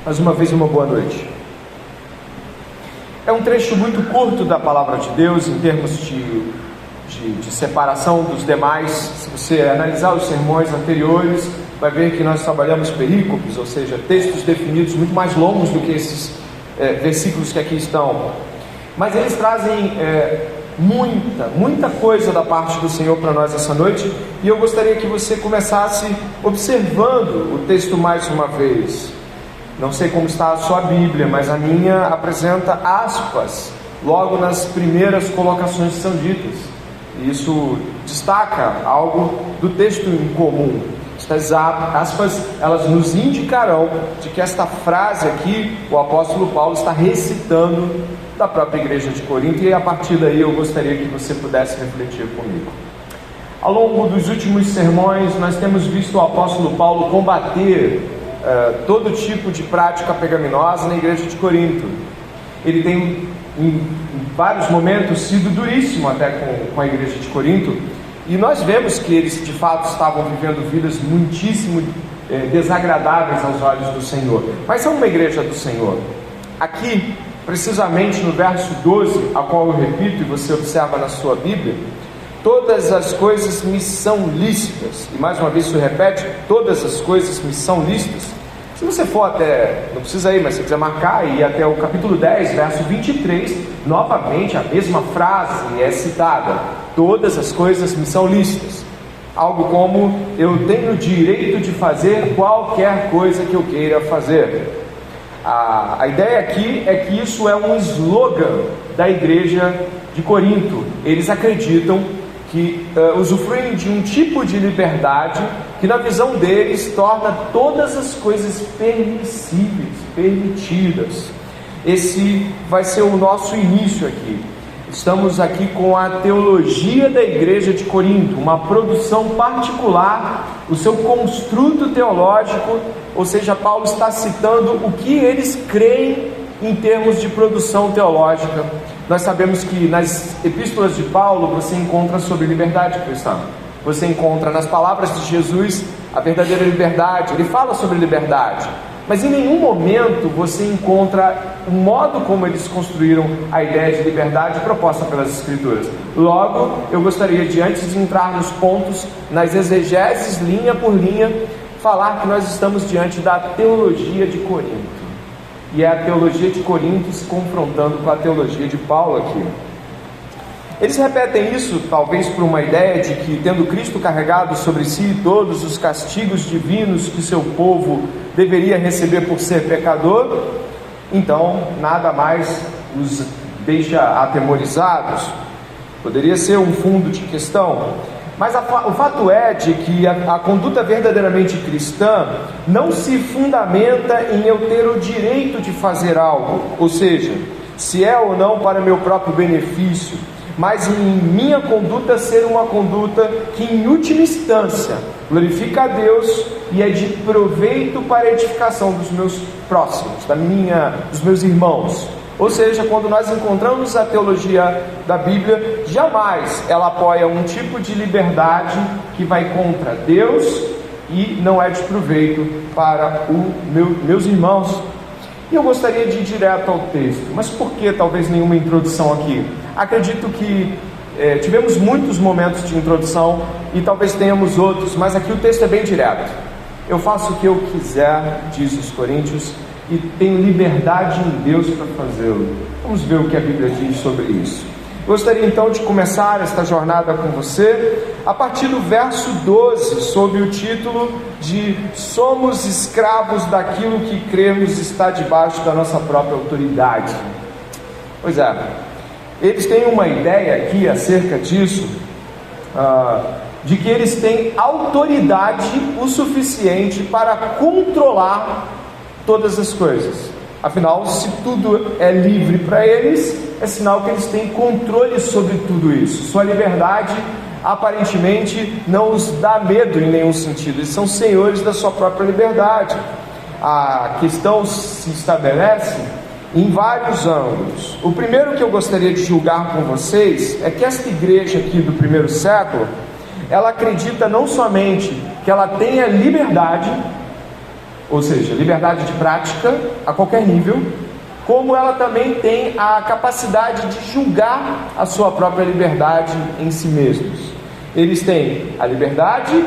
Mais uma vez, uma boa noite. É um trecho muito curto da Palavra de Deus em termos de separação dos demais. Se você analisar os sermões anteriores, vai ver que nós trabalhamos perícopes, ou seja, textos definidos muito mais longos do que esses versículos que aqui estão. Mas eles trazem muita coisa da parte do Senhor para nós essa noite, e eu gostaria que você começasse observando o texto mais uma vez. Não sei como está a sua Bíblia, mas a minha apresenta aspas logo nas primeiras colocações que são ditas. E isso destaca algo do texto em comum. Estas aspas, elas nos indicarão de que esta frase aqui, o apóstolo Paulo está recitando da própria igreja de Corinto, e a partir daí eu gostaria que você pudesse refletir comigo. Ao longo dos últimos sermões, nós temos visto o apóstolo Paulo combater todo tipo de prática pecaminosa na igreja de Corinto. Ele tem em vários momentos sido duríssimo até com a igreja de Corinto, e nós vemos que eles de fato estavam vivendo vidas muitíssimo desagradáveis aos olhos do Senhor, mas são uma igreja do Senhor. Aqui, precisamente no verso 12, a qual eu repito e você observa na sua Bíblia: todas as coisas me são lícitas. E mais uma vez isso repete: todas as coisas me são lícitas. Se você for até, não precisa ir, mas se quiser marcar, e ir até o capítulo 10, verso 23, novamente a mesma frase é citada: todas as coisas me são lícitas. Algo como: eu tenho direito de fazer qualquer coisa que eu queira fazer. A ideia aqui é que isso é um slogan da igreja de Corinto. Eles acreditam que usufruem de um tipo de liberdade que, na visão deles, torna todas as coisas permissíveis, permitidas. Esse vai ser o nosso início aqui. Estamos aqui com a teologia da igreja de Corinto, uma produção particular, o seu construto teológico, ou seja, Paulo está citando o que eles creem em termos de produção teológica. Nós sabemos que nas epístolas de Paulo você encontra sobre liberdade cristã. Você encontra nas palavras de Jesus a verdadeira liberdade. Ele fala sobre liberdade, mas em nenhum momento você encontra o modo como eles construíram a ideia de liberdade proposta pelas Escrituras. Logo, eu gostaria de, antes de entrar nos pontos, nas exegeses, linha por linha, falar que nós estamos diante da teologia de Corinto. E é a teologia de Corinto se confrontando com a teologia de Paulo aqui. Eles repetem isso talvez por uma ideia de que, tendo Cristo carregado sobre si todos os castigos divinos que seu povo deveria receber por ser pecador, então nada mais os deixa atemorizados. Poderia ser um fundo de questão, mas o fato é de que a conduta verdadeiramente cristã não se fundamenta em eu ter o direito de fazer algo, ou seja, se é ou não para meu próprio benefício, mas em minha conduta ser uma conduta que, em última instância, glorifica a Deus e é de proveito para a edificação dos meus próximos, dos meus irmãos. Ou seja, quando nós encontramos a teologia da Bíblia, jamais ela apoia um tipo de liberdade que vai contra Deus e não é de proveito para meus irmãos. E eu gostaria de ir direto ao texto, mas por que talvez nenhuma introdução aqui? Acredito que tivemos muitos momentos de introdução e talvez tenhamos outros, mas aqui o texto é bem direto. Eu faço o que eu quiser, diz os Coríntios, e tenho liberdade em Deus para fazê-lo. Vamos ver o que a Bíblia diz sobre isso. Gostaria então de começar esta jornada com você a partir do verso 12, sob o título de "Somos escravos daquilo que cremos está debaixo da nossa própria autoridade". Pois é, eles têm uma ideia aqui acerca disso, de que eles têm autoridade o suficiente para controlar todas as coisas. Afinal, se tudo é livre para eles, é sinal que eles têm controle sobre tudo isso. Sua liberdade aparentemente não os dá medo em nenhum sentido. Eles são senhores da sua própria liberdade. A questão se estabelece em vários ângulos. O primeiro que eu gostaria de julgar com vocês é que esta igreja aqui do primeiro século, ela acredita não somente que ela tenha liberdade, ou seja, liberdade de prática a qualquer nível, como ela também tem a capacidade de julgar a sua própria liberdade em si mesmos. Eles têm a liberdade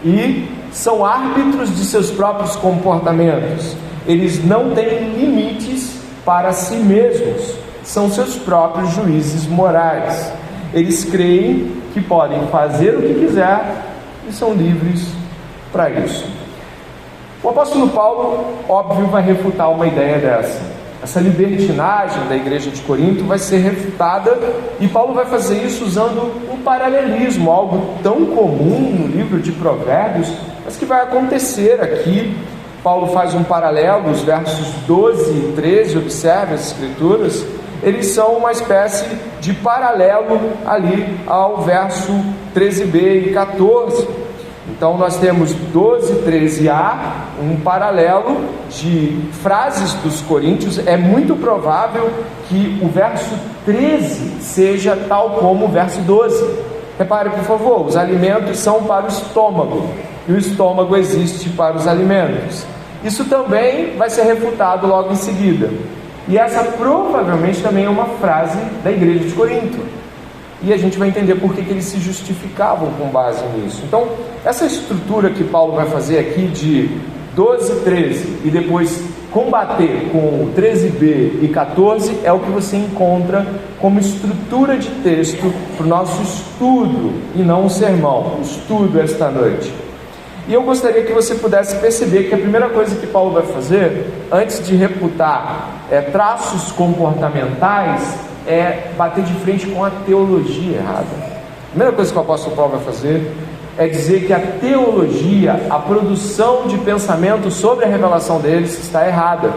e são árbitros de seus próprios comportamentos. Eles não têm limites para si mesmos, são seus próprios juízes morais. Eles creem que podem fazer o que quiser e são livres para isso. O apóstolo Paulo, óbvio, vai refutar uma ideia dessa. Essa libertinagem da igreja de Corinto vai ser refutada, e Paulo vai fazer isso usando um paralelismo, algo tão comum no livro de Provérbios, mas que vai acontecer aqui. Paulo faz um paralelo, os versos 12 e 13, observe as escrituras, eles são uma espécie de paralelo ali ao verso 13b e 14. Então nós temos 12, 13a, um paralelo de frases dos coríntios. É muito provável que o verso 13 seja tal como o verso 12. Repare, por favor, os alimentos são para o estômago, e o estômago existe para os alimentos. Isso também vai ser refutado logo em seguida. E essa provavelmente também é uma frase da igreja de Corinto. E a gente vai entender por que eles se justificavam com base nisso. Então, essa estrutura que Paulo vai fazer aqui de 12, 13 e depois combater com 13b e 14 é o que você encontra como estrutura de texto para o nosso estudo, e não um sermão, um estudo esta noite. E eu gostaria que você pudesse perceber que a primeira coisa que Paulo vai fazer, antes de refutar traços comportamentais, é bater de frente com a teologia errada. A primeira coisa que o apóstolo Paulo vai fazer é dizer que a teologia, a produção de pensamento sobre a revelação deles está errada.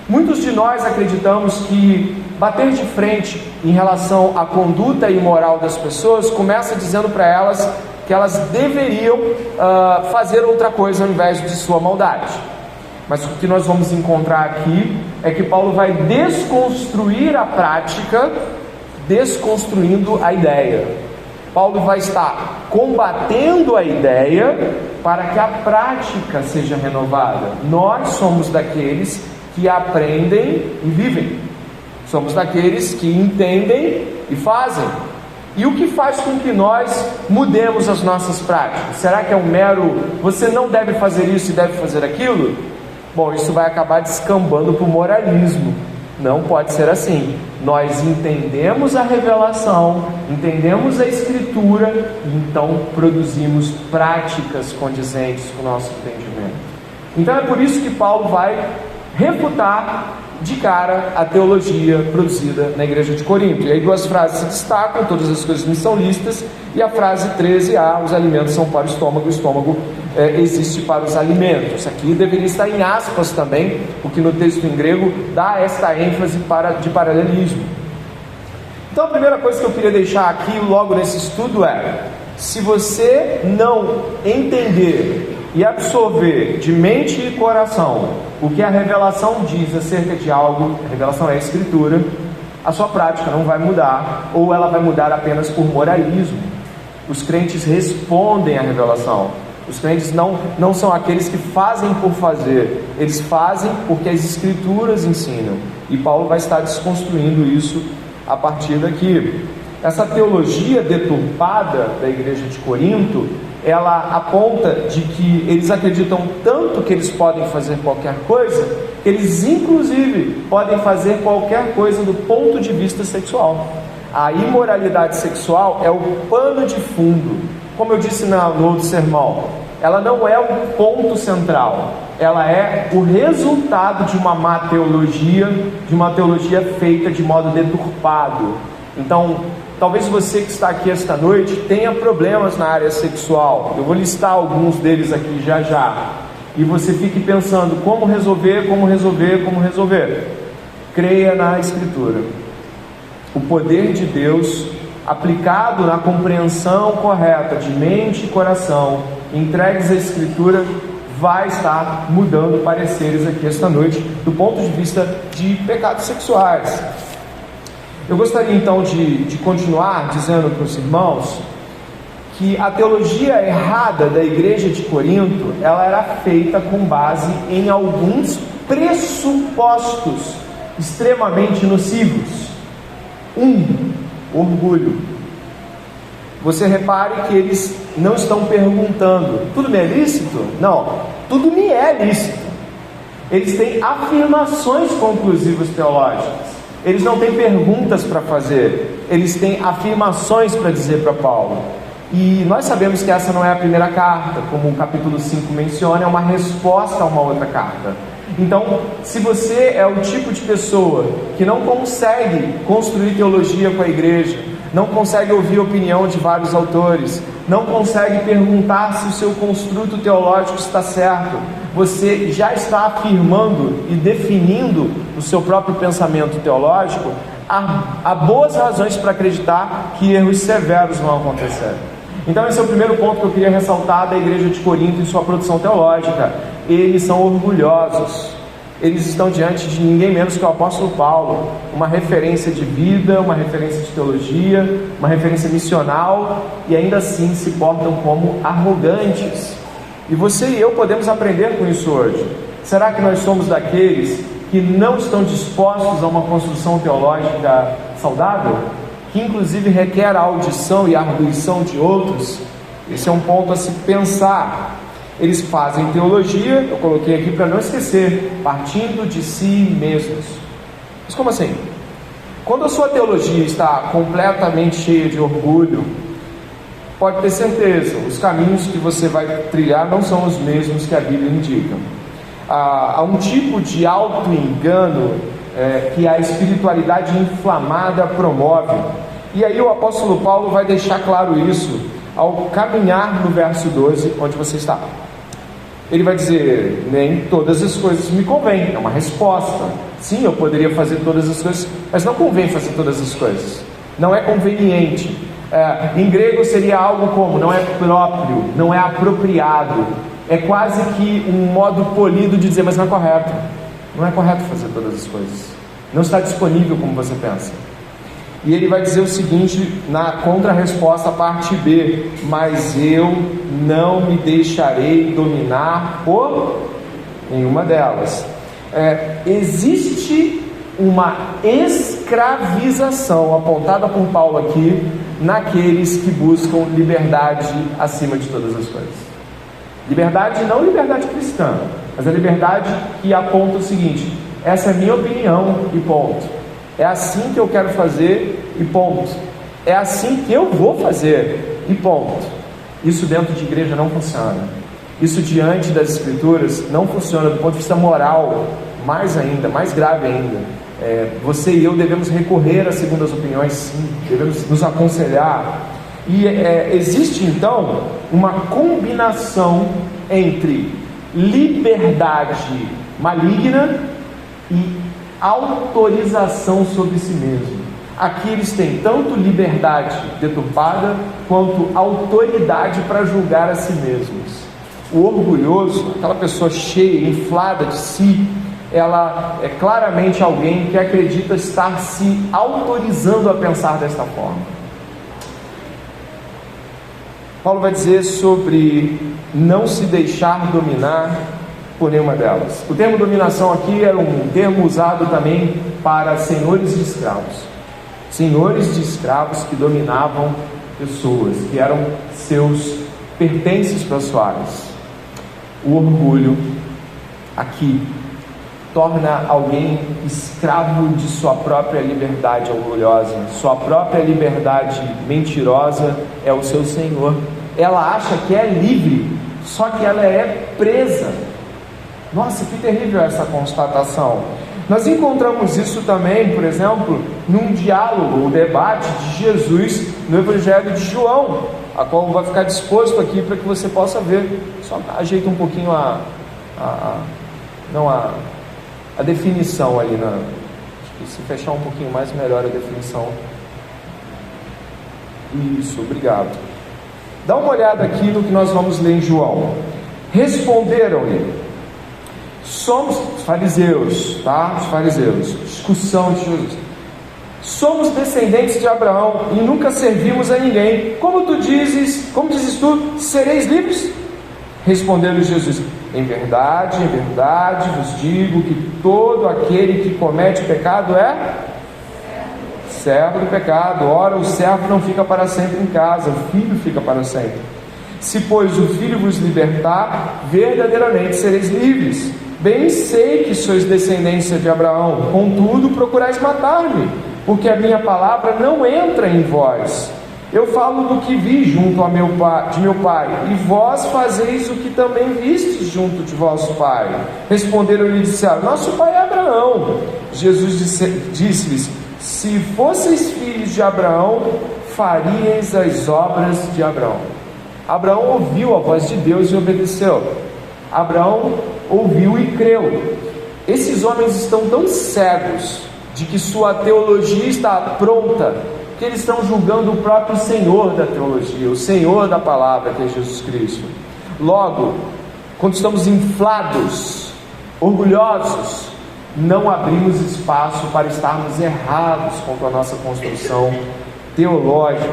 Muitos de nós acreditamos que bater de frente em relação à conduta imoral das pessoas começa dizendo para elas que elas deveriam fazer outra coisa ao invés de sua maldade. Mas o que nós vamos encontrar aqui é que Paulo vai desconstruir a prática, desconstruindo a ideia. Paulo vai estar combatendo a ideia para que a prática seja renovada. Nós somos daqueles que aprendem e vivem. Somos daqueles que entendem e fazem. E o que faz com que nós mudemos as nossas práticas? Será que é um mero, você não deve fazer isso e deve fazer aquilo? Bom, isso vai acabar descambando para o moralismo. Não pode ser assim. Nós entendemos a revelação, entendemos a escritura, e então produzimos práticas condizentes com o nosso entendimento. Então é por isso que Paulo vai refutar de cara a teologia produzida na igreja de Corinto. E aí duas frases se destacam, todas as coisas me são listas, e a frase 13a, os alimentos são para o estômago existe para os alimentos. Aqui deveria estar em aspas também, porque no texto em grego dá esta ênfase de paralelismo. Então a primeira coisa que eu queria deixar aqui logo nesse estudo é: se você não entender e absorver de mente e coração o que a revelação diz acerca de algo, a revelação é a escritura, a sua prática não vai mudar, ou ela vai mudar apenas por moralismo. Os crentes respondem à revelação. Os crentes não são aqueles que fazem por fazer, eles fazem porque as escrituras ensinam. E Paulo vai estar desconstruindo isso a partir daqui. Essa teologia deturpada da igreja de Corinto, ela aponta de que eles acreditam tanto que eles podem fazer qualquer coisa, que eles inclusive podem fazer qualquer coisa do ponto de vista sexual. A imoralidade sexual é o pano de fundo. Como eu disse no outro sermão, ela não é o ponto central, ela é o resultado de uma má teologia, de uma teologia feita de modo deturpado. Então, talvez você que está aqui esta noite tenha problemas na área sexual. Eu vou listar alguns deles aqui já já. E você fique pensando como resolver. Creia na Escritura. O poder de Deus aplicado na compreensão correta de mente e coração, entregues à Escritura, vai estar mudando pareceres aqui esta noite, do ponto de vista de pecados sexuais. Eu gostaria então de continuar dizendo para os irmãos que a teologia errada da igreja de Corinto, ela era feita com base em alguns pressupostos extremamente nocivos. Orgulho. Você repare que eles não estão perguntando: tudo me é lícito? Não, tudo me é lícito. Eles têm afirmações conclusivas teológicas. Eles não têm perguntas para fazer, eles têm afirmações para dizer para Paulo. E nós sabemos que essa não é a primeira carta, como o capítulo 5 menciona, é uma resposta a uma outra carta. Então, se você é o tipo de pessoa que não consegue construir teologia com a igreja, não consegue ouvir a opinião de vários autores, não consegue perguntar se o seu construto teológico está certo, você já está afirmando e definindo o seu próprio pensamento teológico, há boas razões para acreditar que erros severos vão acontecer. Então esse é o primeiro ponto que eu queria ressaltar da igreja de Corinto em sua produção teológica. Eles são orgulhosos. Eles estão diante de ninguém menos que o apóstolo Paulo, uma referência de vida, uma referência de teologia, uma referência missional, e ainda assim se portam como arrogantes. E você e eu podemos aprender com isso hoje. Será que nós somos daqueles que não estão dispostos a uma construção teológica saudável, que inclusive requer a audição e a arguição de outros? Esse é um ponto a se pensar. Eles fazem teologia, eu coloquei aqui para não esquecer, partindo de si mesmos. Mas como assim? Quando a sua teologia está completamente cheia de orgulho, pode ter certeza, os caminhos que você vai trilhar não são os mesmos que a Bíblia indica. Há um tipo de auto-engano que a espiritualidade inflamada promove. E aí o apóstolo Paulo vai deixar claro isso ao caminhar no verso 12, onde você está. Ele vai dizer: nem todas as coisas me convêm. É uma resposta. Sim, eu poderia fazer todas as coisas, mas não convém fazer todas as coisas. Não é conveniente. Em grego seria algo como: não é próprio, não é apropriado. É quase que um modo polido de dizer: mas não é correto. Não é correto fazer todas as coisas. Não está disponível como você pensa. E ele vai dizer o seguinte na contra-resposta, parte B: mas eu não me deixarei dominar por nenhuma delas. Existe uma escravização apontada por Paulo aqui naqueles que buscam liberdade acima de todas as coisas. Liberdade, não liberdade cristã, mas a liberdade que aponta o seguinte: essa é a minha opinião e ponto. É assim que eu quero fazer e ponto. É assim que eu vou fazer e ponto. Isso dentro de igreja não funciona. Isso diante das escrituras não funciona do ponto de vista moral. Mais ainda, mais grave ainda, você e eu devemos recorrer a segundas opiniões, sim. Devemos nos aconselhar. E existe então uma combinação entre liberdade maligna e autorização sobre si mesmo. Aqui eles têm tanto liberdade deturpada quanto autoridade para julgar a si mesmos. O orgulhoso, aquela pessoa cheia, inflada de si, ela é claramente alguém que acredita estar se autorizando a pensar desta forma. Paulo vai dizer sobre não se deixar dominar por nenhuma delas. O termo dominação aqui era um termo usado também para senhores de escravos. Senhores de escravos que dominavam pessoas, que eram seus pertences pessoais. O orgulho aqui torna alguém escravo de sua própria liberdade orgulhosa. Sua própria liberdade mentirosa é o seu senhor. Ela acha que é livre, só que ela é presa. Nossa, que terrível essa constatação. Nós encontramos isso também, por exemplo, num diálogo, o debate de Jesus no Evangelho de João, a qual vai ficar disposto aqui para que você possa ver. Só ajeita um pouquinho a definição ali, acho que se fechar um pouquinho mais, melhor a definição. Isso, obrigado. Dá uma olhada aqui no que nós vamos ler em João. Responderam-lhe: somos fariseus, tá? Os fariseus, discussão de Jesus. Somos descendentes de Abraão e nunca servimos a ninguém. Como dizes tu, sereis livres? Respondeu-lhe Jesus: em verdade vos digo que todo aquele que comete pecado é servo do pecado. Ora, o servo não fica para sempre em casa, o filho fica para sempre. Se, pois, o filho vos libertar, verdadeiramente sereis livres. Bem sei que sois descendência de Abraão, contudo procurais matar-me, porque a minha palavra não entra em vós. Eu falo do que vi junto de meu pai, e vós fazeis o que também vistes junto de vosso pai. Responderam-lhe e disseram: nosso pai é Abraão. Jesus disse-lhes: se fosseis filhos de Abraão, faríeis as obras de Abraão. Abraão ouviu a voz de Deus e obedeceu. Abraão ouviu e creu. Esses homens estão tão cegos de que sua teologia está pronta, que eles estão julgando o próprio Senhor da teologia, o Senhor da palavra, que é Jesus Cristo. Logo, quando estamos inflados, orgulhosos, não abrimos espaço para estarmos errados quanto à nossa construção teológica.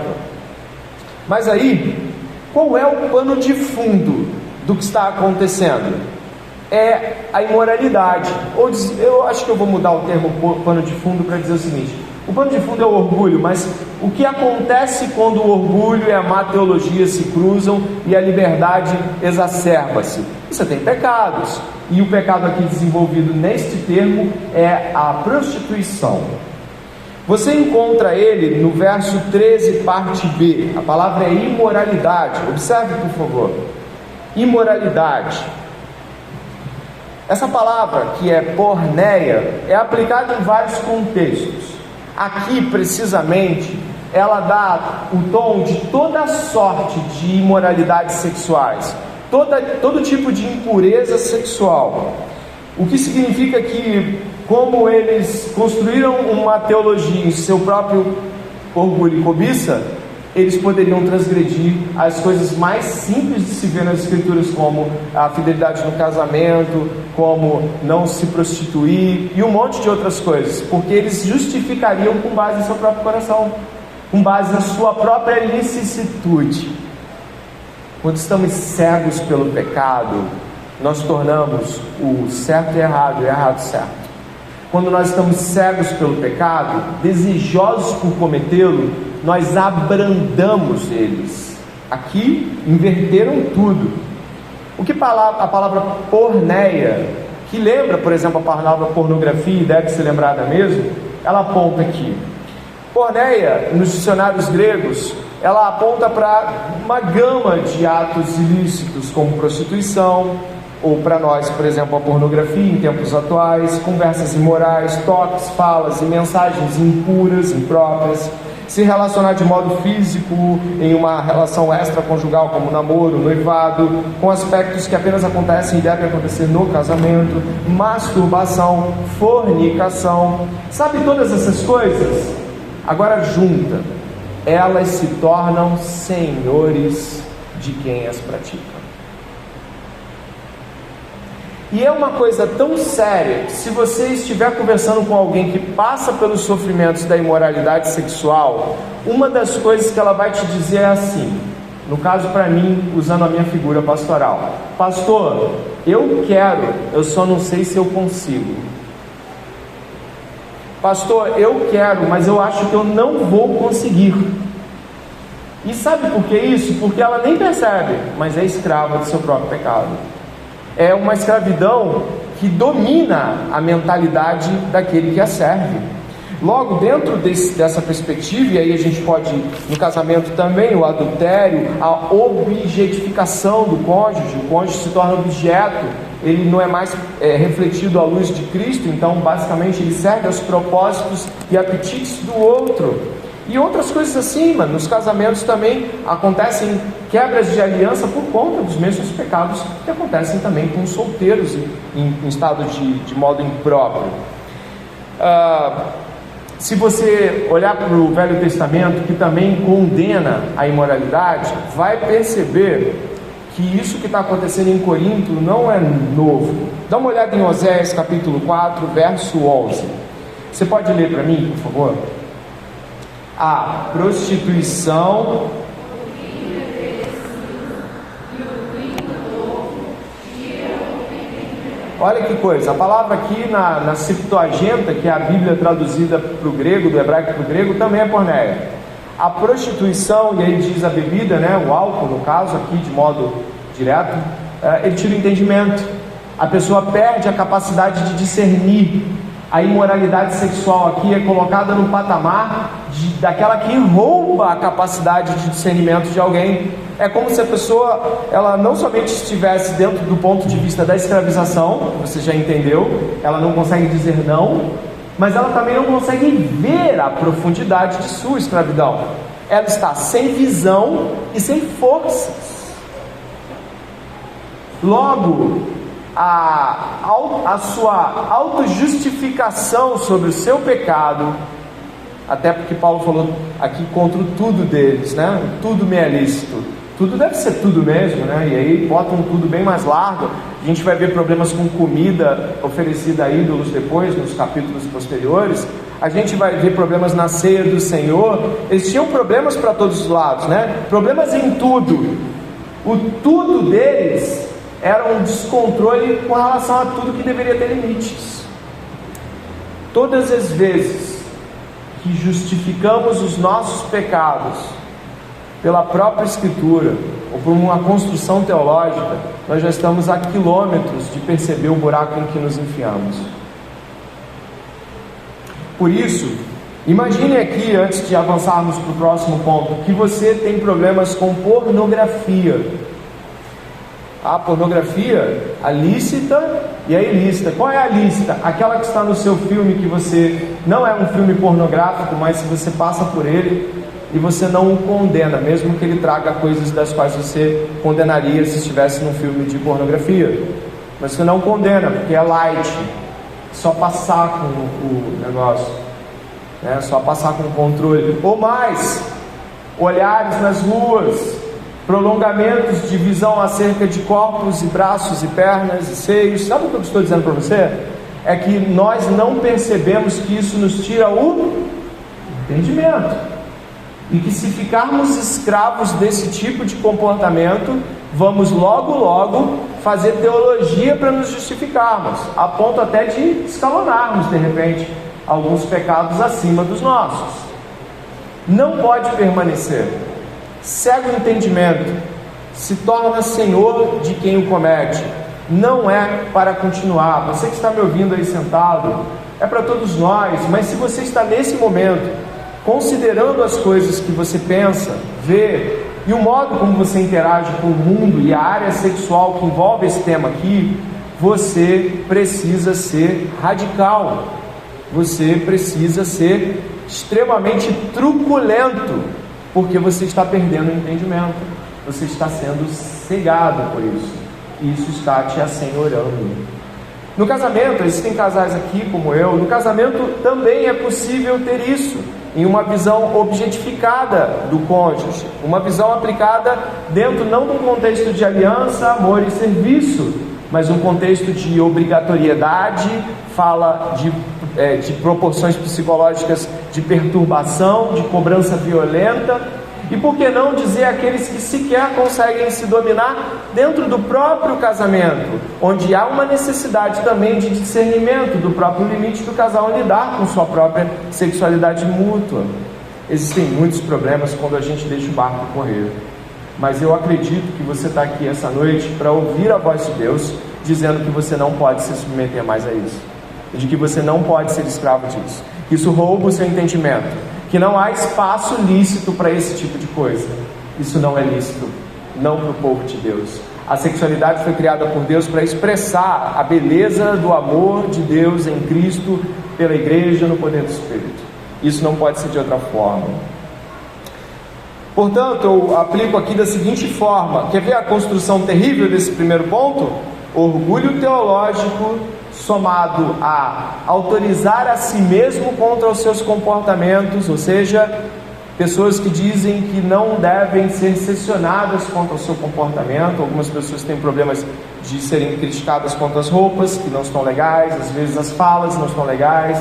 Mas aí, qual é o pano de fundo do que está acontecendo? É a imoralidade. Eu acho que eu vou mudar o termo pano de fundo para dizer o seguinte: o pano de fundo é o orgulho, mas o que acontece quando o orgulho e a má teologia se cruzam e a liberdade exacerba-se? Você tem pecados, e o pecado aqui desenvolvido neste termo é a prostituição. Você encontra ele no verso 13, parte B. A palavra é imoralidade. Observe, por favor. Imoralidade. Essa palavra, que é porneia, é aplicada em vários contextos. Aqui, precisamente, ela dá o tom de toda sorte de imoralidades sexuais, todo tipo de impureza sexual. O que significa que, como eles construíram uma teologia em seu próprio orgulho e cobiça, eles poderiam transgredir as coisas mais simples de se ver nas Escrituras, como a fidelidade no casamento, como não se prostituir e um monte de outras coisas, porque eles justificariam com base em seu próprio coração, com base na sua própria licitude. Quando estamos cegos pelo pecado, nós tornamos o certo errado e o errado certo. Quando nós estamos cegos pelo pecado, desejosos por cometê-lo, nós abrandamos eles. Aqui inverteram tudo. O que a palavra porneia, que lembra, por exemplo, a palavra pornografia, e deve ser lembrada mesmo, ela aponta aqui. Porneia, nos dicionários gregos, ela aponta para uma gama de atos ilícitos, como prostituição, ou para nós, por exemplo, a pornografia em tempos atuais, conversas imorais, toques, falas e mensagens impuras, impróprias, se relacionar de modo físico em uma relação extraconjugal, como namoro, noivado, com aspectos que apenas acontecem e devem acontecer no casamento, masturbação, fornicação, sabe todas essas coisas? Agora junta, elas se tornam senhores de quem as pratica. E é uma coisa tão séria que, se você estiver conversando com alguém que passa pelos sofrimentos da imoralidade sexual, uma das coisas que ela vai te dizer é assim, no caso para mim, usando a minha figura pastoral: pastor, eu quero, eu só não sei se eu consigo. Pastor, eu quero, mas eu acho que eu não vou conseguir. E sabe por que isso? Porque ela nem percebe, mas é escrava do seu próprio pecado. É uma escravidão que domina a mentalidade daquele que a serve. Logo, dentro dessa perspectiva, e aí a gente pode, no casamento também, o adultério, a objetificação do cônjuge, o cônjuge se torna objeto, ele não é mais refletido à luz de Cristo, então basicamente ele serve aos propósitos e apetites do outro. E outras coisas assim, mano. Nos casamentos também acontecem quebras de aliança por conta dos mesmos pecados que acontecem também com solteiros em estado de modo impróprio. Se você olhar para o Velho Testamento, que também condena a imoralidade, vai perceber que isso que está acontecendo em Corinto não é novo. Dá uma olhada em Oséias capítulo 4, verso 11. Você pode ler para mim, por favor? a prostituição, olha que coisa, a palavra aqui na Septuaginta, que é a Bíblia traduzida para o grego, do hebraico para o grego, também é porneia. A prostituição, e aí diz a bebida, né, o álcool no caso, aqui de modo direto, ele tira o entendimento. A pessoa perde a capacidade de discernir. A imoralidade sexual aqui é colocada no patamar daquela que rouba a capacidade de discernimento de alguém. É como se a pessoa, ela não somente estivesse dentro do ponto de vista da escravização, você já entendeu, ela não consegue dizer não, mas ela também não consegue ver a profundidade de sua escravidão. Ela está sem visão e sem forças. Logo, a sua autojustificação sobre o seu pecado, até porque Paulo falou aqui contra o tudo deles, né? Tudo me é lícito. Tudo deve ser tudo mesmo, né? E aí bota um tudo bem mais largo. A gente vai ver problemas com comida oferecida a ídolos depois, nos capítulos posteriores. A gente vai ver problemas na ceia do Senhor. Eles tinham problemas para todos os lados, né? Problemas em tudo. O tudo deles era um descontrole com relação a tudo que deveria ter limites. Todas as vezes que justificamos os nossos pecados pela própria Escritura ou por uma construção teológica, nós já estamos a quilômetros de perceber o buraco em que nos enfiamos. Por isso, imagine aqui, antes de avançarmos para o próximo ponto, que você tem problemas com pornografia. A pornografia, a lícita e a ilícita. Qual é a lícita? Aquela que está no seu filme, que você não é um filme pornográfico, mas se você passa por ele e você não o condena, mesmo que ele traga coisas das quais você condenaria se estivesse num filme de pornografia. Mas você não condena, porque é light, só passar com o negócio, né? Só passar com o controle. Ou mais, olhares nas ruas, prolongamentos de visão acerca de corpos e braços e pernas e seios. Sabe o que eu estou dizendo para você? É que nós não percebemos que isso nos tira o entendimento, e que se ficarmos escravos desse tipo de comportamento, vamos logo fazer teologia para nos justificarmos, a ponto até de escalonarmos de repente alguns pecados acima dos nossos. Não pode permanecer. Cega o entendimento, se torna senhor de quem o comete. Não é para continuar. Você que está me ouvindo aí sentado, é para todos nós, mas se você está nesse momento considerando as coisas que você pensa, vê, e o modo como você interage com o mundo e a área sexual que envolve esse tema aqui, você precisa ser radical, você precisa ser extremamente truculento, porque você está perdendo o entendimento, você está sendo cegado por isso, e isso está te assenhorando. No casamento, existem casais aqui como eu, no casamento também é possível ter isso, em uma visão objetificada do cônjuge, uma visão aplicada dentro não de um contexto de aliança, amor e serviço, mas um contexto de obrigatoriedade, fala de proporções psicológicas de perturbação, de cobrança violenta, e por que não dizer aqueles que sequer conseguem se dominar dentro do próprio casamento, onde há uma necessidade também de discernimento do próprio limite do casal em lidar com sua própria sexualidade mútua. Existem muitos problemas quando a gente deixa o barco correr, mas eu acredito que você está aqui essa noite para ouvir a voz de Deus dizendo que você não pode se submeter mais a isso, e de que você não pode ser escravo disso. Isso rouba o seu entendimento, que não há espaço lícito para esse tipo de coisa. Isso não é lícito, não para o povo de Deus. A sexualidade foi criada por Deus para expressar a beleza do amor de Deus em Cristo, pela igreja, no poder do Espírito. Isso não pode ser de outra forma. Portanto, eu aplico aqui da seguinte forma: quer ver a construção terrível desse primeiro ponto? Orgulho teológico somado a autorizar a si mesmo contra os seus comportamentos, ou seja, pessoas que dizem que não devem ser seccionadas contra o seu comportamento. Algumas pessoas têm problemas de serem criticadas quanto às roupas que não estão legais, às vezes as falas não estão legais.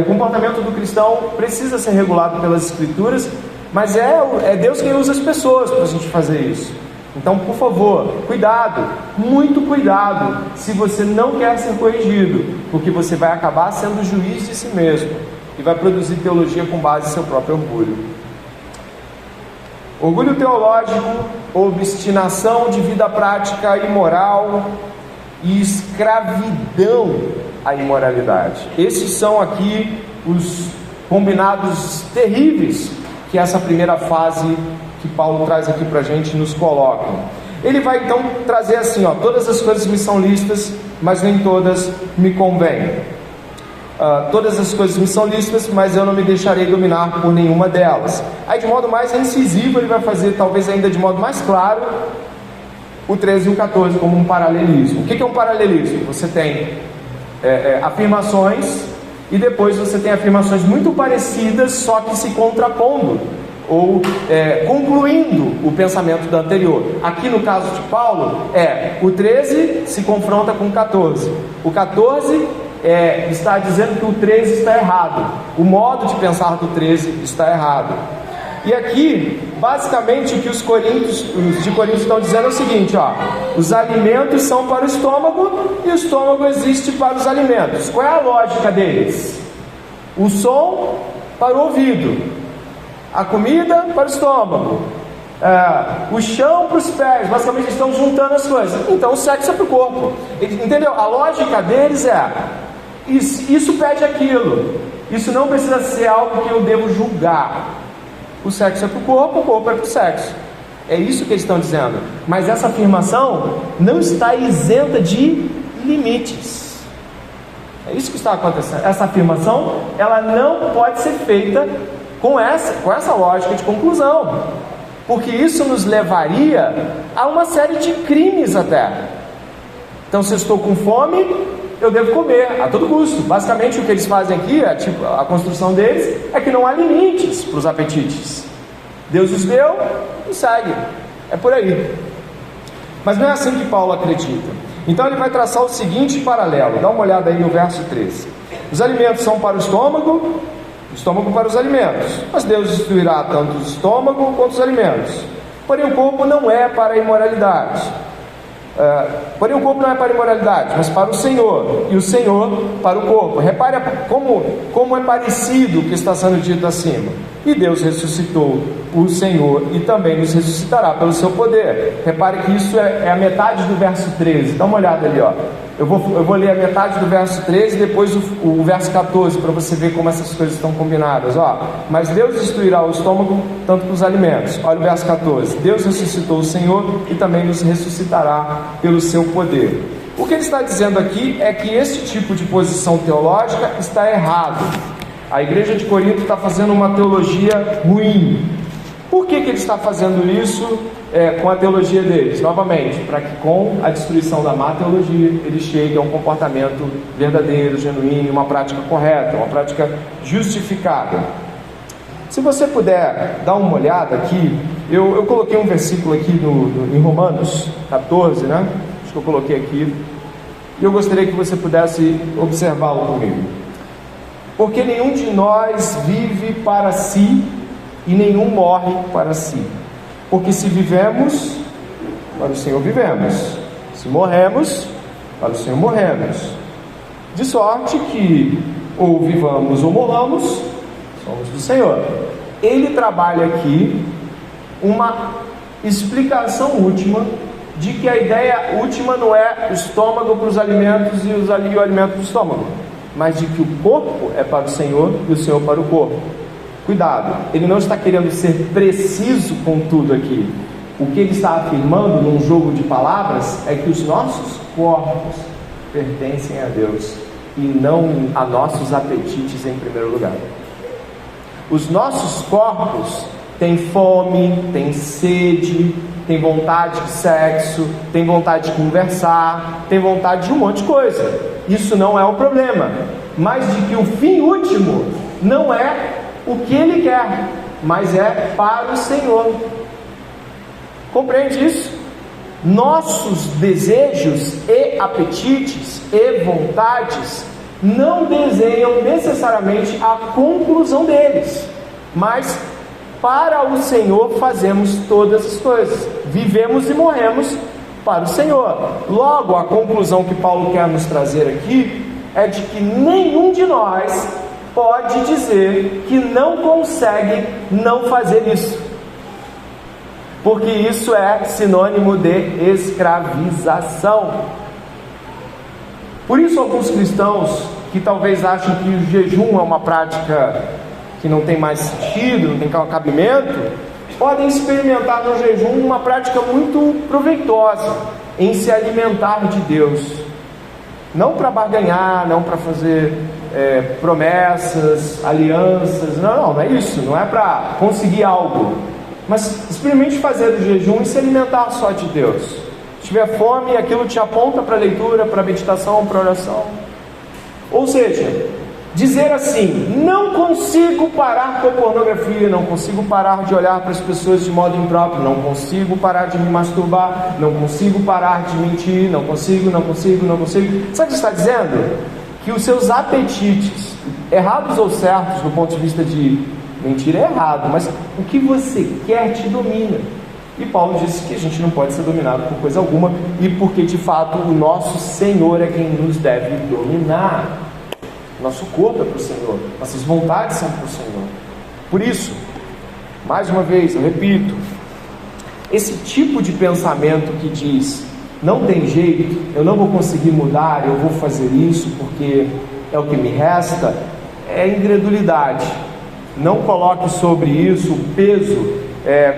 O comportamento do cristão precisa ser regulado pelas Escrituras, mas é Deus quem usa as pessoas para a gente fazer isso. Então, por favor, cuidado, muito cuidado, se você não quer ser corrigido, porque você vai acabar sendo juiz de si mesmo e vai produzir teologia com base em seu próprio orgulho. Orgulho teológico, obstinação de vida prática imoral e escravidão à imoralidade. Esses são aqui os combinados terríveis que essa primeira fase que Paulo traz aqui para a gente nos coloca. Ele vai então trazer assim, todas as coisas me são lícitas, mas nem todas me convêm. Todas as coisas me são lícitas, mas eu não me deixarei dominar por nenhuma delas. Aí de modo mais incisivo ele vai fazer, talvez ainda de modo mais claro, o 13 e o 14 como um paralelismo. O que é um paralelismo? Você tem afirmações e depois você tem afirmações muito parecidas, só que se contrapondo ou concluindo o pensamento da anterior. Aqui no caso de Paulo, o 13 se confronta com o 14. O 14 está dizendo que o 13 está errado. O modo de pensar do 13 está errado. E aqui, basicamente, o que os de Corinto estão dizendo é o seguinte, os alimentos são para o estômago e o estômago existe para os alimentos. Qual é a lógica deles? O som para o ouvido, a comida para o estômago, o chão para os pés. Basicamente eles estão juntando as coisas. Então o sexo é para o corpo. Entendeu? A lógica deles isso pede aquilo, isso não precisa ser algo que eu devo julgar. O sexo é para o corpo é para o sexo. É isso que eles estão dizendo. Mas essa afirmação não está isenta de limites. É isso que está acontecendo. Essa afirmação, ela não pode ser feita com essa lógica de conclusão, porque isso nos levaria a uma série de crimes até. Então, se eu estou com fome, eu devo comer a todo custo. Basicamente o que eles fazem aqui, a construção deles, é que não há limites para os apetites. Deus os deu e segue. É por aí. Mas não é assim que Paulo acredita. Então ele vai traçar o seguinte paralelo. Dá uma olhada aí no verso 13. Os alimentos são para o estômago para os alimentos, mas Deus destruirá tanto o estômago quanto os alimentos. Porém o corpo não é para a imoralidade. Mas para o Senhor, e o Senhor para o corpo. Repare como é parecido o que está sendo dito acima. E Deus ressuscitou o Senhor e também nos ressuscitará pelo seu poder. Repare que isso é a metade do verso 13. Dá uma olhada ali, Eu vou ler a metade do verso 13 e depois o verso 14, para você ver como essas coisas estão combinadas. Mas Deus destruirá o estômago tanto que os alimentos. Olha o verso 14. Deus ressuscitou o Senhor e também nos ressuscitará pelo seu poder. O que ele está dizendo aqui é que esse tipo de posição teológica está errado. A igreja de Corinto está fazendo uma teologia ruim. Por que ele está fazendo isso com a teologia deles? Novamente, para que com a destruição da má teologia, ele chegue a um comportamento verdadeiro, genuíno, uma prática correta, uma prática justificada. Se você puder dar uma olhada aqui, eu coloquei um versículo aqui em Romanos 14, né? Acho que eu coloquei aqui, e eu gostaria que você pudesse observá-lo comigo. Porque nenhum de nós vive para si, e nenhum morre para si. Porque se vivemos, para o Senhor vivemos. Se morremos, para o Senhor morremos. De sorte que, ou vivamos ou morramos, somos do Senhor. Ele trabalha aqui uma explicação última de que a ideia última não é o estômago para os alimentos e o alimento para o estômago, mas de que o corpo é para o Senhor e o Senhor para o corpo. Cuidado, ele não está querendo ser preciso com tudo aqui. O que ele está afirmando num jogo de palavras é que os nossos corpos pertencem a Deus e não a nossos apetites em primeiro lugar. Os nossos corpos têm fome, têm sede, têm vontade de sexo, têm vontade de conversar, têm vontade de um monte de coisa. Isso não é o problema, mas de que o fim último não é o que ele quer, mas é para o Senhor. Compreende isso? nossos desejos e apetites e vontades não desenham necessariamente a conclusão deles, mas para o Senhor fazemos todas as coisas, vivemos e morremos para o Senhor. Logo, a conclusão que Paulo quer nos trazer aqui é de que nenhum de nós pode dizer que não consegue não fazer isso, porque isso é sinônimo de escravização. Por isso, alguns cristãos que talvez achem que o jejum é uma prática que não tem mais sentido, não tem cabimento, podem experimentar no jejum uma prática muito proveitosa em se alimentar de Deus. Não para barganhar, não para fazer promessas, alianças, não é isso, não é para conseguir algo, mas experimente fazer o jejum e se alimentar só de Deus. Se tiver fome, aquilo te aponta para a leitura, para a meditação, para a oração. Ou seja, dizer assim: não consigo parar com a pornografia, não consigo parar de olhar para as pessoas de modo impróprio, não consigo parar de me masturbar, não consigo parar de mentir, não consigo. Sabe o que está dizendo? Que os seus apetites, errados ou certos do ponto de vista de mentira é errado, mas o que você quer te domina. E Paulo disse que a gente não pode ser dominado por coisa alguma, e porque de fato o nosso Senhor é quem nos deve dominar. Nosso corpo é para o Senhor, nossas vontades são para o Senhor. Por isso, mais uma vez, eu repito, esse tipo de pensamento que diz: não tem jeito, eu não vou conseguir mudar, eu vou fazer isso porque é o que me resta, é incredulidade. Não coloque sobre isso o peso,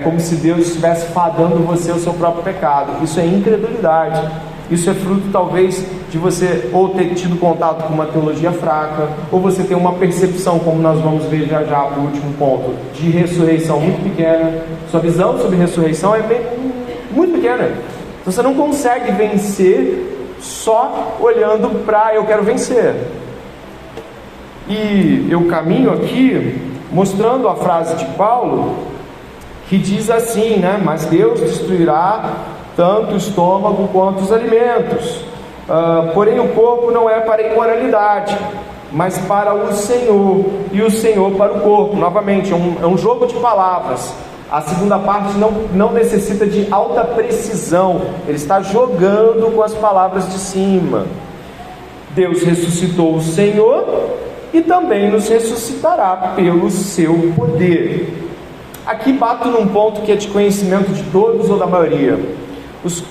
como se Deus estivesse fadando você ao seu próprio pecado. Isso é incredulidade. Isso é fruto talvez de você ou ter tido contato com uma teologia fraca, ou você ter uma percepção, como nós vamos ver já para o último ponto, de ressurreição muito pequena. Sua visão sobre ressurreição é muito pequena. Então você não consegue vencer só olhando para eu quero vencer. E eu caminho aqui mostrando a frase de Paulo, que diz assim, né? Mas Deus destruirá tanto o estômago quanto os alimentos. Porém o corpo não é para a imoralidade, mas para o Senhor, e o Senhor para o corpo. Novamente, é um jogo de palavras. A segunda parte não necessita de alta precisão. Ele está jogando com as palavras de cima. Deus ressuscitou o Senhor e também nos ressuscitará pelo seu poder. Aqui bato num ponto que é de conhecimento de todos ou da maioria. Os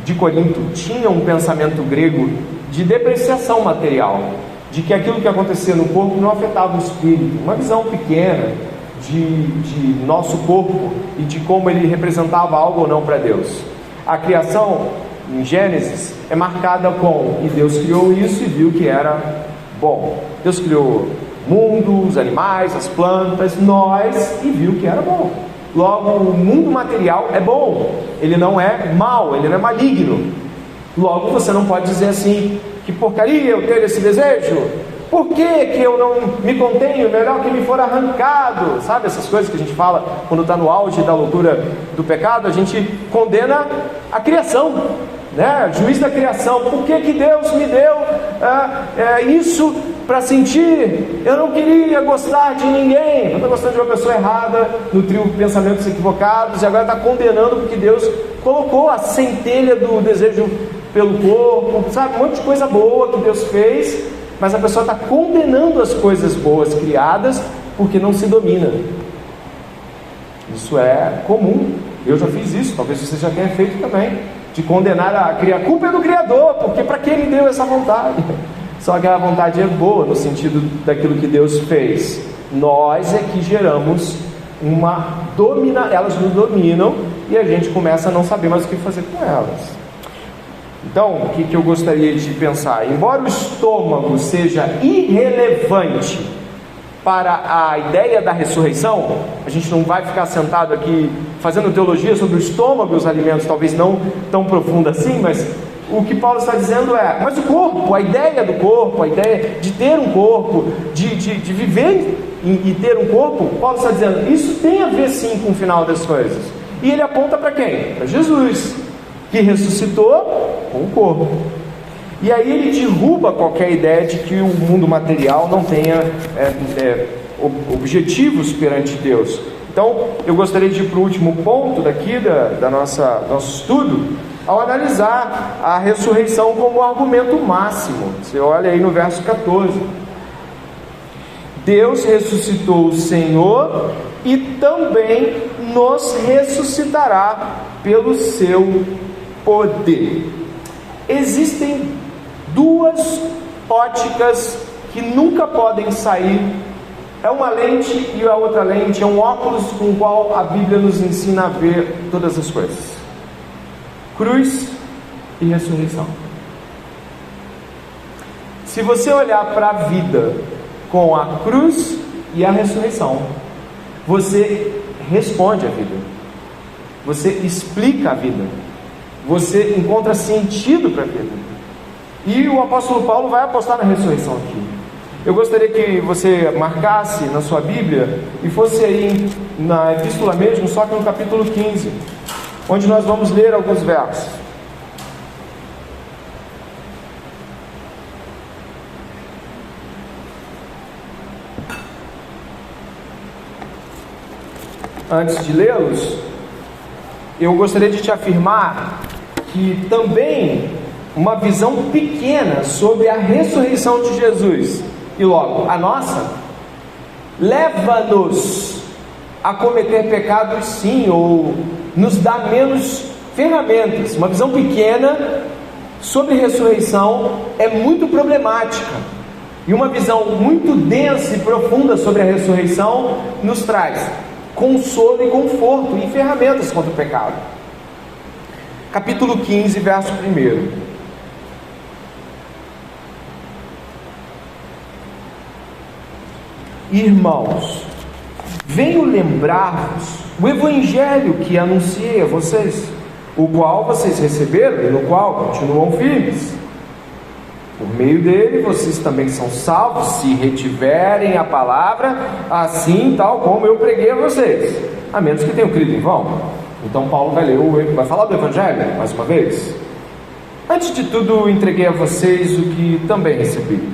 de Corinto tinham um pensamento grego de depreciação material, de que aquilo que acontecia no corpo não afetava o espírito. Uma visão pequena de nosso corpo e de como ele representava algo ou não para Deus. A criação, em Gênesis, é marcada com: e Deus criou isso e viu que era bom. Deus criou o mundo, os animais, as plantas, nós, e viu que era bom. Logo, o mundo material é bom, ele não é mau, ele não é maligno. Logo, você não pode dizer assim: que porcaria eu ter esse desejo, por que eu não me contenho, melhor que me for arrancado. Sabe essas coisas que a gente fala quando está no auge da loucura do pecado? A gente condena a criação, né? Juiz da criação. Por que Deus me deu isso para sentir? Eu não queria gostar de ninguém. Eu estou gostando de uma pessoa errada, nutriu pensamentos equivocados, e agora está condenando porque Deus colocou a centelha do desejo pelo corpo, sabe? Um monte de coisa boa que Deus fez, mas a pessoa está condenando as coisas boas criadas porque não se domina. Isso é comum. Eu já fiz isso, talvez você já tenha feito também, de condenar a culpa é do Criador, porque para que Ele deu essa vontade? Só que a vontade é boa no sentido daquilo que Deus fez. Nós é que geramos elas nos dominam e a gente começa a não saber mais o que fazer com elas. Então, o que eu gostaria de pensar? Embora o estômago seja irrelevante para a ideia da ressurreição, a gente não vai ficar sentado aqui fazendo teologia sobre o estômago e os alimentos, talvez não tão profunda assim, mas o que Paulo está dizendo é: mas o corpo, a ideia do corpo, a ideia de ter um corpo, de viver e ter um corpo, Paulo está dizendo, isso tem a ver sim com o final das coisas. E ele aponta para quem? Para Jesus. que ressuscitou com o corpo. E aí ele derruba qualquer ideia de que o mundo material não tenha objetivos perante Deus. Então, eu gostaria de ir para o último ponto daqui do nosso estudo, ao analisar a ressurreição como argumento máximo. Você olha aí no verso 14. Deus ressuscitou o Senhor e também nos ressuscitará pelo seu poder. Existem duas óticas que nunca podem sair. É uma lente e a outra lente é um óculos com o qual a Bíblia nos ensina a ver todas as coisas: cruz e ressurreição. Se você olhar para a vida com a cruz e a ressurreição, você responde a vida, você explica a vida, você encontra sentido para a vida. E o apóstolo Paulo vai apostar na ressurreição aqui. Eu gostaria que você marcasse na sua Bíblia e fosse aí na epístola mesmo, só que no capítulo 15, onde nós vamos ler alguns versos. Antes de lê-los, eu gostaria de te afirmar que também uma visão pequena sobre a ressurreição de Jesus, e logo a nossa, leva-nos a cometer pecados sim, ou nos dá menos ferramentas. Uma visão pequena sobre ressurreição é muito problemática, e uma visão muito densa e profunda sobre a ressurreição nos traz consolo e conforto e ferramentas contra o pecado. Capítulo 15, verso 1. Irmãos, venho lembrar-vos o evangelho que anunciei a vocês, o qual vocês receberam e no qual continuam firmes. Por meio dele vocês também são salvos, se retiverem a palavra, assim tal como eu preguei a vocês, a menos que tenham crido em vão. Então Paulo vai falar do evangelho mais uma vez. Antes de tudo, entreguei a vocês o que também recebi: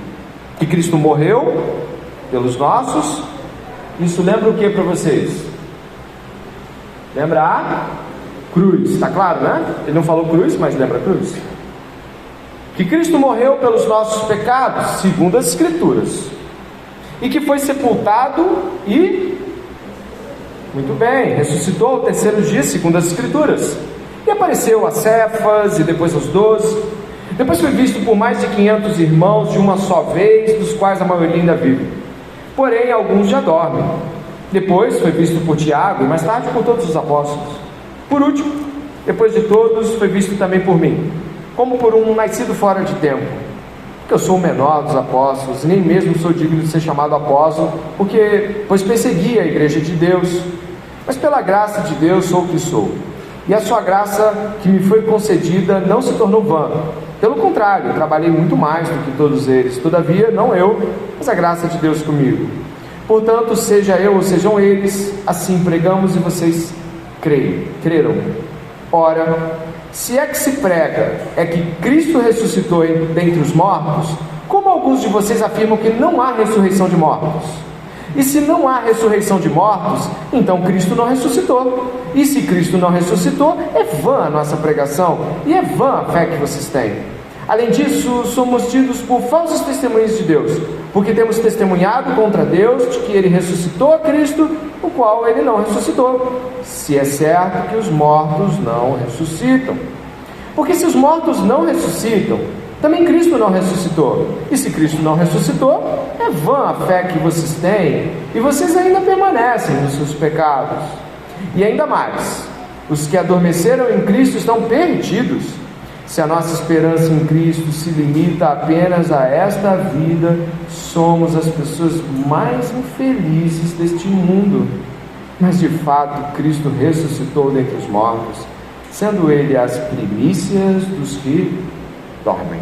que Cristo morreu pelos nossos. Isso lembra o que para vocês? Lembra a cruz, está claro, né? Ele não falou cruz, mas lembra a cruz. Que Cristo morreu pelos nossos pecados, segundo as Escrituras, e que foi sepultado e, muito bem, ressuscitou ao terceiro dia, segundo as Escrituras, e apareceu a Cefas e depois aos 12. Depois foi visto por mais de 500 irmãos de uma só vez, dos quais a maioria ainda vive, porém alguns já dormem. Depois foi visto por Tiago e mais tarde por todos os apóstolos. Por último, depois de todos, foi visto também por mim, como por um nascido fora de tempo, porque eu sou o menor dos apóstolos, nem mesmo sou digno de ser chamado apóstolo, pois persegui a igreja de Deus, mas pela graça de Deus sou o que sou, e a sua graça que me foi concedida não se tornou vã. Pelo contrário, eu trabalhei muito mais do que todos eles, todavia não eu, mas a graça de Deus comigo. Portanto, seja eu ou sejam eles, assim pregamos e vocês creram. Ora, se é que se prega é que Cristo ressuscitou dentre os mortos, como alguns de vocês afirmam que não há ressurreição de mortos? E se não há ressurreição de mortos, então Cristo não ressuscitou. E se Cristo não ressuscitou, é vã a nossa pregação e é vã a fé que vocês têm. Além disso, somos tidos por falsos testemunhas de Deus, porque temos testemunhado contra Deus de que Ele ressuscitou a Cristo, o qual Ele não ressuscitou, se é certo que os mortos não ressuscitam. Porque se os mortos não ressuscitam, também Cristo não ressuscitou. E se Cristo não ressuscitou, é vã a fé que vocês têm, e vocês ainda permanecem nos seus pecados. E ainda mais, os que adormeceram em Cristo estão perdidos. Se a nossa esperança em Cristo se limita apenas a esta vida, somos as pessoas mais infelizes deste mundo. Mas de fato Cristo ressuscitou dentre os mortos, sendo Ele as primícias dos que dormem.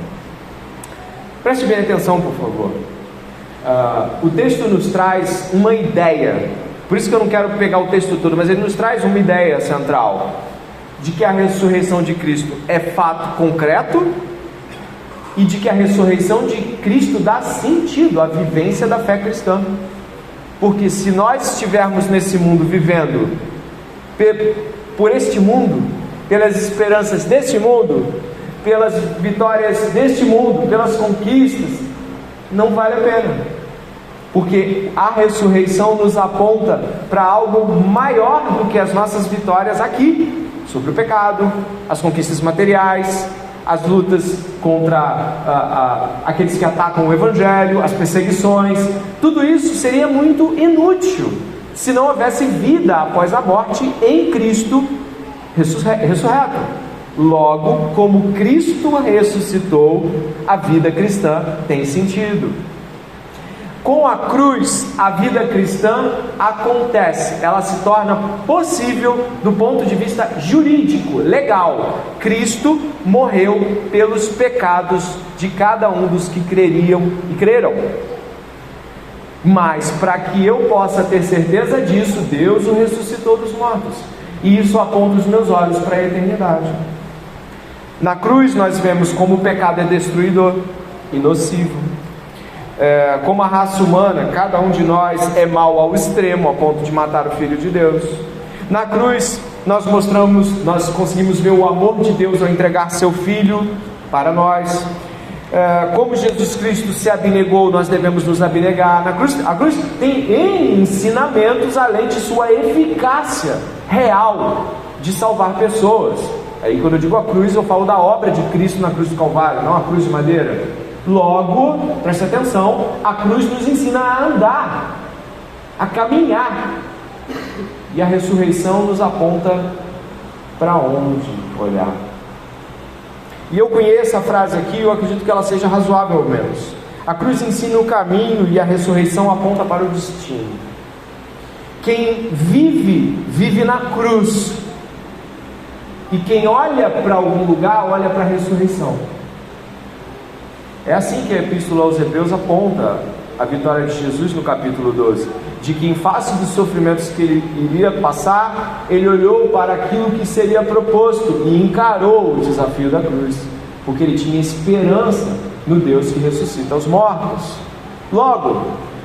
Preste bem atenção, por favor. O texto nos traz uma ideia, por isso que eu não quero pegar o texto todo, mas ele nos traz uma ideia central. de que a ressurreição de Cristo é fato concreto e de que a ressurreição de Cristo dá sentido à vivência da fé cristã. Porque se nós estivermos nesse mundo vivendo por este mundo, pelas esperanças deste mundo, pelas vitórias deste mundo, pelas conquistas, não vale a pena. Porque a ressurreição nos aponta para algo maior do que as nossas vitórias aqui, sobre o pecado, as conquistas materiais, as lutas contra aqueles que atacam o Evangelho, as perseguições. Tudo isso seria muito inútil se não houvesse vida após a morte em Cristo ressurreto. Logo, como Cristo ressuscitou, a vida cristã tem sentido. Com a cruz, a vida cristã acontece, ela se torna possível do ponto de vista jurídico, legal. Cristo morreu pelos pecados de cada um dos que creriam e creram. Mas para que eu possa ter certeza disso, Deus o ressuscitou dos mortos. E isso aponta os meus olhos para a eternidade. Na cruz nós vemos como o pecado é destruidor e nocivo. Como a raça humana, cada um de nós é mau ao extremo, a ponto de matar o Filho de Deus. Na cruz nós conseguimos ver o amor de Deus ao entregar seu Filho para nós. Como Jesus Cristo se abnegou, nós devemos nos abnegar. A cruz tem N ensinamentos, além de sua eficácia real de salvar pessoas. Aí quando eu digo a cruz, eu falo da obra de Cristo na cruz do Calvário, não a cruz de madeira. Logo, preste atenção, a cruz nos ensina a andar, a caminhar, e a ressurreição nos aponta para onde olhar. E eu conheço a frase aqui, eu acredito que ela seja razoável ao menos. A cruz ensina o caminho e a ressurreição aponta para o destino. Quem vive na cruz, e quem olha para algum lugar, olha para a ressurreição. É assim que a Epístola aos Hebreus aponta a vitória de Jesus no capítulo 12, de que em face dos sofrimentos que ele iria passar, ele olhou para aquilo que seria proposto e encarou o desafio da cruz, porque ele tinha esperança no Deus que ressuscita os mortos. Logo,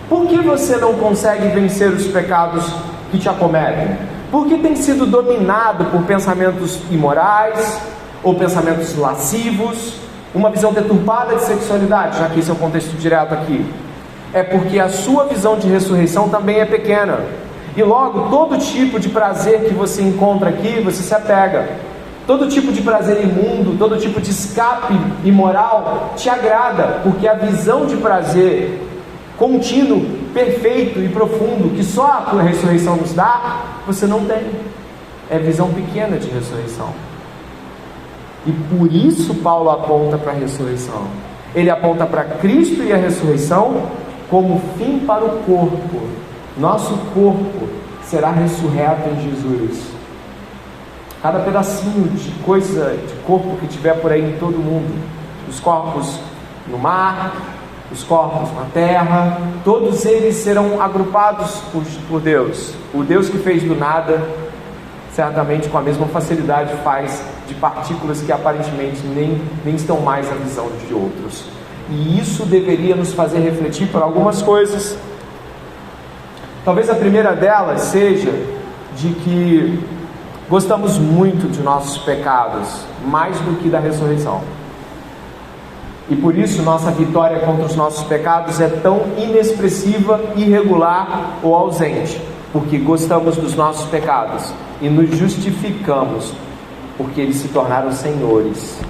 por que você não consegue vencer os pecados que te acometem? Porque tem sido dominado por pensamentos imorais ou pensamentos lascivos, uma visão deturpada de sexualidade, já que esse é o contexto direto aqui. É porque a sua visão de ressurreição também é pequena, e logo todo tipo de prazer que você encontra aqui, você se apega. Todo tipo de prazer imundo, todo tipo de escape imoral te agrada, porque a visão de prazer contínuo, perfeito e profundo que só a ressurreição nos dá, você não tem. É visão pequena de ressurreição. E por isso Paulo aponta para a ressurreição. Ele aponta para Cristo e a ressurreição como fim para o corpo. Nosso corpo será ressurreto em Jesus. Cada pedacinho de coisa, de corpo que tiver por aí em todo mundo, os corpos no mar, os corpos na terra, todos eles serão agrupados por Deus. O Deus que fez do nada, certamente com a mesma facilidade faz de partículas que aparentemente nem estão mais à visão de outros. E isso deveria nos fazer refletir por algumas coisas. Talvez a primeira delas seja de que gostamos muito de nossos pecados, mais do que da ressurreição. E por isso nossa vitória contra os nossos pecados é tão inexpressiva, irregular ou ausente, porque gostamos dos nossos pecados e nos justificamos porque eles se tornaram senhores.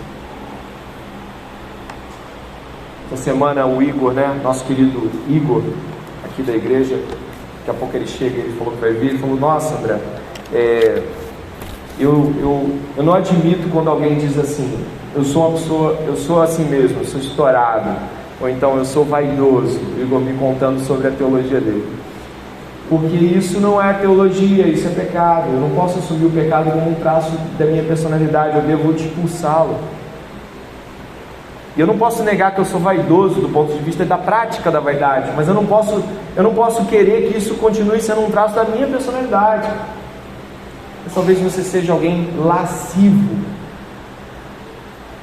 Essa semana o Igor, nosso querido Igor, aqui da igreja, daqui a pouco ele chega, ele falou que vai vir, ele falou: nossa, André, eu não admito quando alguém diz assim, eu sou assim mesmo, eu sou estourado, ou então eu sou vaidoso. O Igor me contando sobre a teologia dele. Porque isso não é teologia, isso é pecado. Eu não posso assumir o pecado como um traço da minha personalidade, eu devo expulsá-lo. E eu não posso negar que eu sou vaidoso do ponto de vista da prática da vaidade, mas eu não posso querer que isso continue sendo um traço da minha personalidade. mas talvez você seja alguém lascivo.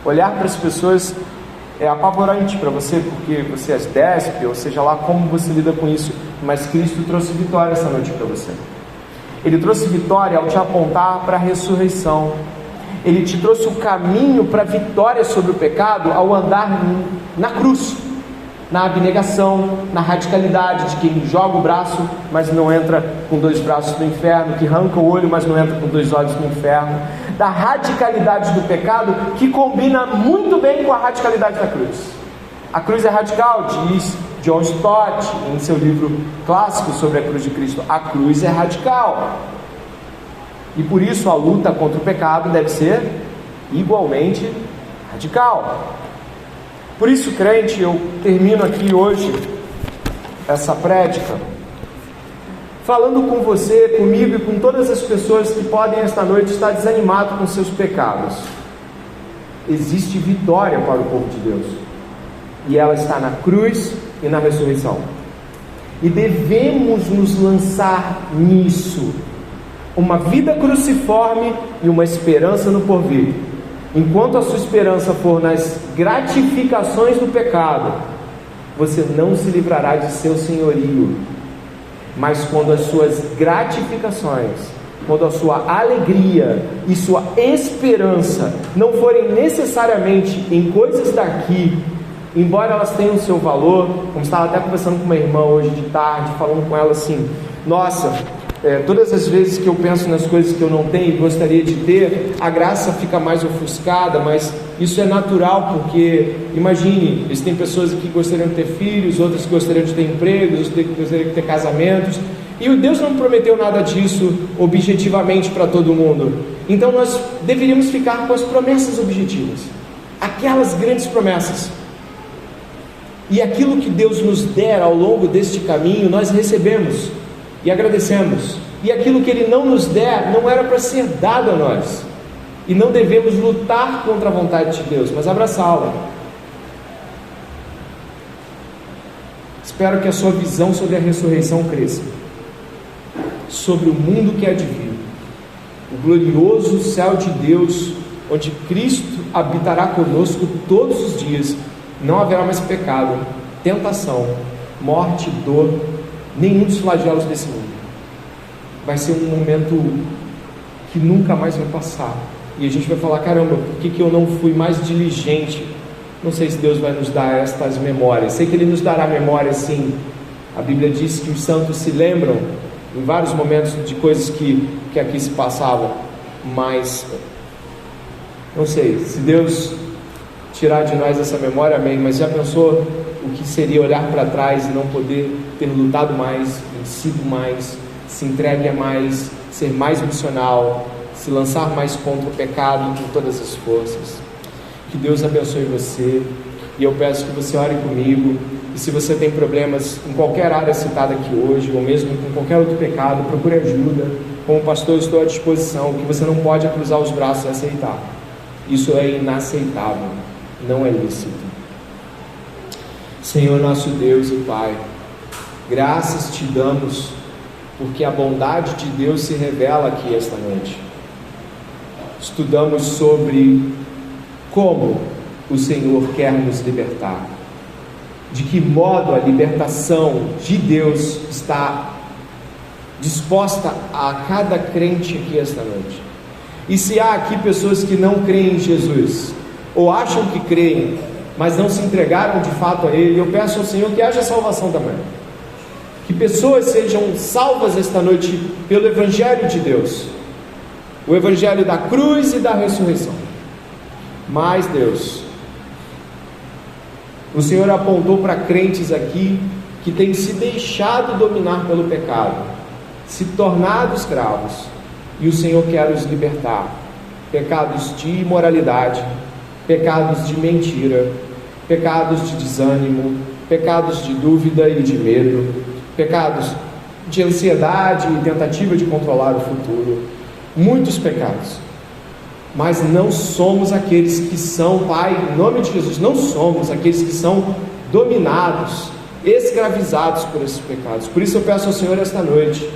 Olhar para as pessoas é apavorante para você, porque você as despe, ou seja lá como você lida com isso, mas Cristo trouxe vitória essa noite para você. Ele trouxe vitória ao te apontar para a ressurreição. Ele te trouxe o caminho para a vitória sobre o pecado ao andar na cruz, na abnegação, na radicalidade de quem joga o braço, mas não entra com 2 braços no inferno, que arranca o olho, mas não entra com 2 olhos no inferno, da radicalidade do pecado, que combina muito bem com a radicalidade da cruz. A cruz é radical, diz John Stott em seu livro clássico sobre a cruz de Cristo. A cruz é radical, e por isso a luta contra o pecado deve ser igualmente radical. Por isso, crente, eu termino aqui hoje essa prédica falando com você, comigo e com todas as pessoas que podem esta noite estar desanimados com seus pecados. Existe vitória para o povo de Deus, e ela está na cruz e na ressurreição, e devemos nos lançar nisso, uma vida cruciforme e uma esperança no porvir. Enquanto a sua esperança for nas gratificações do pecado, você não se livrará de seu senhorio. Mas quando as suas gratificações, quando a sua alegria e sua esperança não forem necessariamente em coisas daqui, embora elas tenham seu valor, como estava até conversando com uma irmã hoje de tarde, falando com ela assim: nossa, todas as vezes que eu penso nas coisas que eu não tenho e gostaria de ter, a graça fica mais ofuscada, mas isso é natural, porque imagine, existem pessoas que gostariam de ter filhos, outras que gostariam de ter empregos, outras que gostariam de ter casamentos, e o Deus não prometeu nada disso objetivamente para todo mundo. Então nós deveríamos ficar com as promessas objetivas, aquelas grandes promessas, e aquilo que Deus nos der ao longo deste caminho, nós recebemos e agradecemos, e aquilo que Ele não nos der, não era para ser dado a nós, e não devemos lutar contra a vontade de Deus, mas abraçá-la. Espero que a sua visão sobre a ressurreição cresça, sobre o mundo que há de vir, o glorioso céu de Deus, onde Cristo habitará conosco todos os dias. Não haverá mais pecado, tentação, morte, dor, nenhum dos flagelos desse mundo. Vai ser um momento que nunca mais vai passar, e a gente vai falar: caramba, por que eu não fui mais diligente? Não sei se Deus vai nos dar estas memórias. Sei que Ele nos dará memória, sim. A Bíblia diz que os santos se lembram em vários momentos de coisas que aqui se passavam, mas não sei, se Deus tirar de nós essa memória, amém. Mas já pensou o que seria olhar para trás e não poder ter lutado mais, vencido mais, se entregue a mais, ser mais missional, se lançar mais contra o pecado com todas as forças? Que Deus abençoe você, e eu peço que você ore comigo. E se você tem problemas em qualquer área citada aqui hoje, ou mesmo com qualquer outro pecado, procure ajuda. Como pastor, eu estou à disposição. O que você não pode é cruzar os braços e aceitar. Isso é inaceitável, não é lícito. Senhor nosso Deus e Pai, graças te damos, porque a bondade de Deus se revela aqui esta noite. Estudamos sobre como o Senhor quer nos libertar, de que modo a libertação de Deus está disposta a cada crente aqui esta noite. E se há aqui pessoas que não creem em Jesus, ou acham que creem, mas não se entregaram de fato a Ele, eu peço ao Senhor que haja salvação também, que pessoas sejam salvas esta noite pelo Evangelho de Deus, o Evangelho da cruz e da ressurreição. Mas Deus, o Senhor apontou para crentes aqui que têm se deixado dominar pelo pecado, se tornado escravos, e o Senhor quer os libertar. Pecados de imoralidade, pecados de mentira, pecados de desânimo, pecados de dúvida e de medo, pecados de ansiedade e tentativa de controlar o futuro, muitos pecados. Mas não somos aqueles que são, Pai, em nome de Jesus, não somos aqueles que são dominados, escravizados por esses pecados. Por isso eu peço ao Senhor esta noite,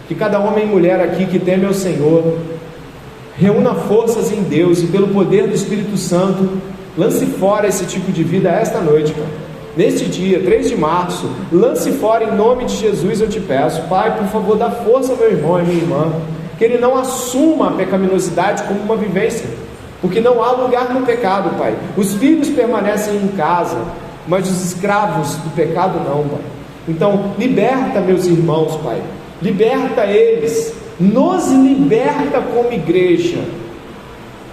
que cada homem e mulher aqui que teme ao Senhor, Reúna forças em Deus e pelo poder do Espírito Santo, lance fora esse tipo de vida esta noite, Pai. Neste dia, 3 de março, lance fora em nome de Jesus, eu te peço. Pai, por favor, dá força ao meu irmão e minha irmã, que ele não assuma a pecaminosidade como uma vivência, porque não há lugar no pecado, Pai. Os filhos permanecem em casa, mas os escravos do pecado não, Pai. Então, liberta meus irmãos, Pai, liberta eles, nos liberta como igreja,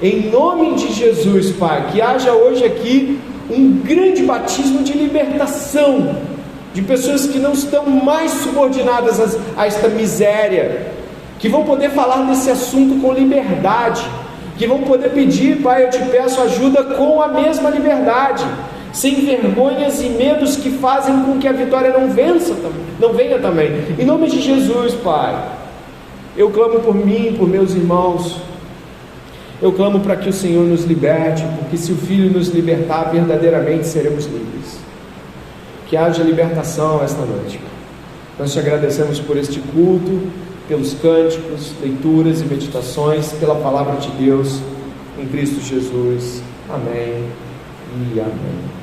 em nome de Jesus, Pai. Que haja hoje aqui um grande batismo de libertação, de pessoas que não estão mais subordinadas a esta miséria, que vão poder falar desse assunto com liberdade, que vão poder pedir, Pai, eu te peço ajuda com a mesma liberdade, sem vergonhas e medos que fazem com que a vitória não venha também. Em nome de Jesus, Pai, eu clamo por mim, por meus irmãos. Eu clamo para que o Senhor nos liberte, porque se o Filho nos libertar, verdadeiramente seremos livres. Que haja libertação esta noite. Nós te agradecemos por este culto, pelos cânticos, leituras e meditações, pela palavra de Deus em Cristo Jesus. Amém e amém.